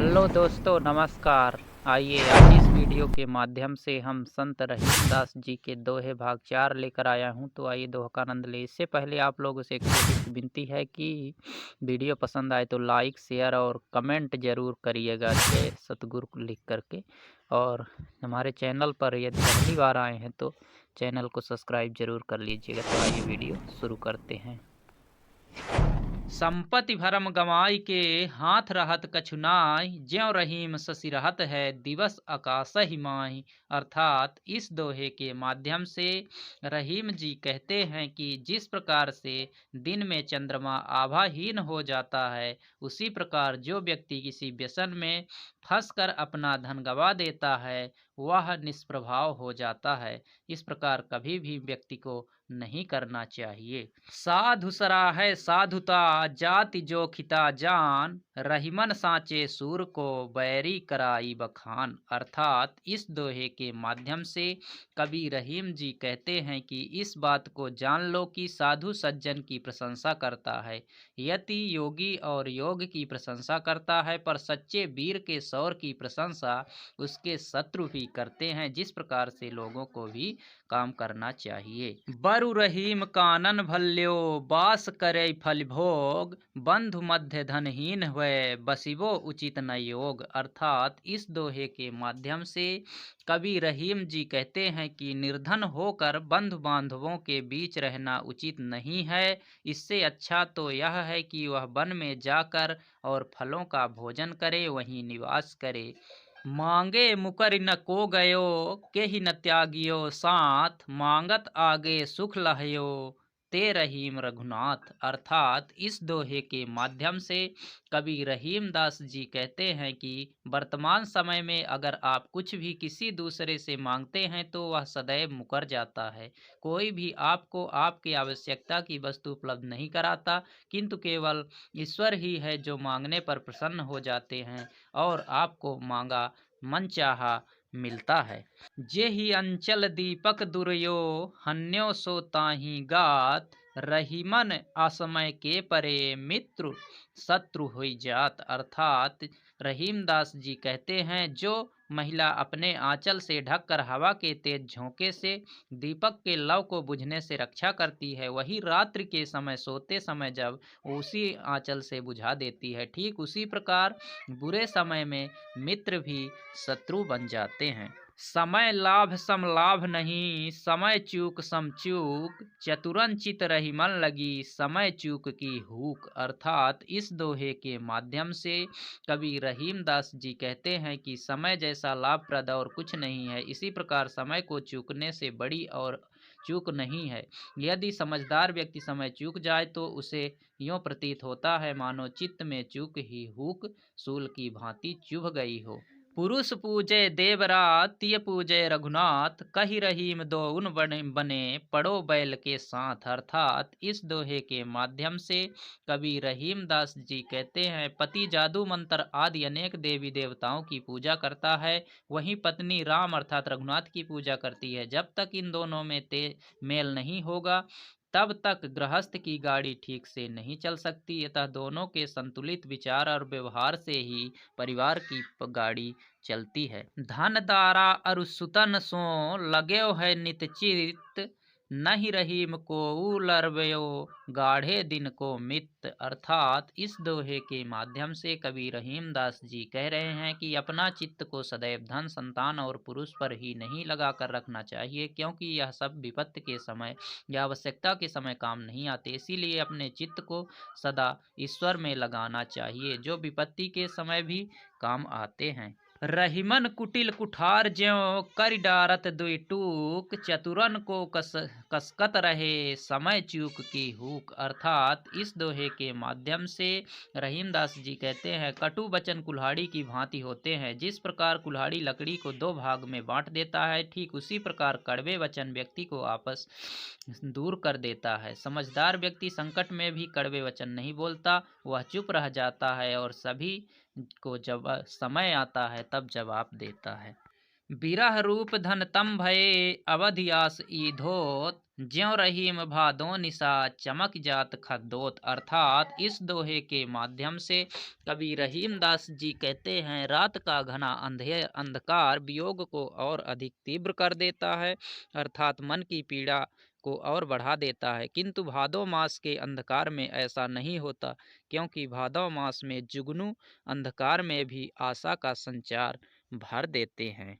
Hello दोस्तों, नमस्कार। आइए आज इस वीडियो के माध्यम से हम संत रहीमदास जी के दोहे भाग 4 लेकर आया हूं। तो आइए दोहा का आनंद लें। इससे पहले आप लोगों से एक छोटी सी विनती है कि वीडियो पसंद आए तो लाइक, शेयर और कमेंट ज़रूर करिएगा, जय सतगुरु लिख करके। और हमारे चैनल पर यदि पहली बार आए हैं तो चैनल को सब्सक्राइब जरूर कर लीजिएगा। तो आइए वीडियो शुरू करते हैं। संपत्ति भरम गमाई के हाथ रहत कछु नाई, ज्यों रहीम शशि रहत है दिवस आकाश ही माही। अर्थात इस दोहे के माध्यम से रहीम जी कहते हैं कि जिस प्रकार से दिन में चंद्रमा आभाहीन हो जाता है, उसी प्रकार जो व्यक्ति किसी व्यसन में फंसकर अपना धन गवा देता है वह निष्प्रभाव हो जाता है। इस प्रकार कभी भी व्यक्ति को नहीं करना चाहिए। साधु सराहै साधुता जाति जोखिता जान, रहीमन साचे सूर को बैरी कराई बखान। अर्थात इस दोहे के माध्यम से कवि रहीम जी कहते हैं कि इस बात को जान लो कि साधु सज्जन की प्रशंसा करता है, यति योगी और योग की प्रशंसा करता है, पर सच्चे वीर के शौर्य की प्रशंसा उसके शत्रु भी करते हैं। जिस प्रकार से लोगों को भी काम करना चाहिए। बरु रहीम कानन भल्यो बास करे फल भोग, बंधु मध्य धनहीन हुए बसिबो उचित न योग। अर्थात इस दोहे के माध्यम से कवि रहीम जी कहते हैं कि निर्धन होकर बंधु बांधवों के बीच रहना उचित नहीं है। इससे अच्छा तो यह है कि वह वन में जाकर और फलों का भोजन करे, वहीं निवास करे। मांगे मुकर न को गयो केहि न त्यागियो साथ, मांगत आगे सुख लहयो ते रहीम रघुनाथ। अर्थात इस दोहे के माध्यम से कवि रहीम दास जी कहते हैं कि वर्तमान समय में अगर आप कुछ भी किसी दूसरे से मांगते हैं तो वह सदैव मुकर जाता है। कोई भी आपको आपकी आवश्यकता की वस्तु उपलब्ध नहीं कराता, किंतु केवल ईश्वर ही है जो मांगने पर प्रसन्न हो जाते हैं और आपको मांगा मनचाहा मिलता है। जेहि अंचल दीपक दुर्यो हन्यो सो ताहि गात, रहीमन असमय के परे मित्र शत्रु हुई जात। अर्थात रहीमदास जी कहते हैं जो महिला अपने आंचल से ढककर हवा के तेज झोंके से दीपक के लौ को बुझने से रक्षा करती है, वही रात्रि के समय सोते समय जब उसी आंचल से बुझा देती है, ठीक उसी प्रकार बुरे समय में मित्र भी शत्रु बन जाते हैं। समय लाभ सम लाभ नहीं, समय चूक सम चूक, चतुरन चित रही मन लगी समय चूक की हुक। अर्थात इस दोहे के माध्यम से कवि रहीम दास जी कहते हैं कि समय जैसा लाभप्रद और कुछ नहीं है, इसी प्रकार समय को चूकने से बड़ी और चूक नहीं है। यदि समझदार व्यक्ति समय चूक जाए तो उसे यूं प्रतीत होता है मानो चित्त में चूक ही हुक सूल की भांति चुभ गई हो। पुरुष पूजे देवरा तिय पूजे रघुनाथ, कही रहीम दो उन बने बने पड़ो बैल के साथ। अर्थात इस दोहे के माध्यम से कवि रहीम दास जी कहते हैं पति जादू मंत्र आदि अनेक देवी देवताओं की पूजा करता है, वहीं पत्नी राम अर्थात रघुनाथ की पूजा करती है। जब तक इन दोनों में मेल नहीं होगा तब तक गृहस्थ की गाड़ी ठीक से नहीं चल सकती। अतः दोनों के संतुलित विचार और व्यवहार से ही परिवार की गाड़ी चलती है। धन दारा अरु सुतन सो लगयो है नित चित, नहीं रहीम को लरवयो गाढ़े दिन को मित। अर्थात इस दोहे के माध्यम से कवि रहीम दास जी कह रहे हैं कि अपना चित्त को सदैव धन संतान और पुरुष पर ही नहीं लगा कर रखना चाहिए, क्योंकि यह सब विपत्ति के समय या आवश्यकता के समय काम नहीं आते। इसीलिए अपने चित्त को सदा ईश्वर में लगाना चाहिए, जो विपत्ति के समय भी काम आते हैं। रहीमन कुटिल कुठार ज्यों कर डारत दुई टूक, चतुरन को कसकत रहे समय चूक की हुक। अर्थात इस दोहे के माध्यम से रहीमदास जी कहते हैं कटु वचन कुल्हाड़ी की भांति होते हैं। जिस प्रकार कुल्हाड़ी लकड़ी को दो भाग में बांट देता है, ठीक उसी प्रकार कड़वे वचन व्यक्ति को आपस दूर कर देता है। समझदार व्यक्ति संकट में भी कड़वे वचन नहीं बोलता, वह चुप रह जाता है और सभी को जब समय आता है तब जवाब देता है। बिरह रूप धन तम भये अवधियास ई धोत, ज्यों रहीम भादो निशा चमक जात खद्दोत। अर्थात इस दोहे के माध्यम से कवि रहीम दास जी कहते हैं, रात का घना अंधकार वियोग को और अधिक तीव्र कर देता है, अर्थात मन की पीड़ा को और बढ़ा देता है। किंतु भादो मास के अंधकार में ऐसा नहीं होता, क्योंकि भादो मास में जुगनू अंधकार में भी आशा का संचार भर देते हैं।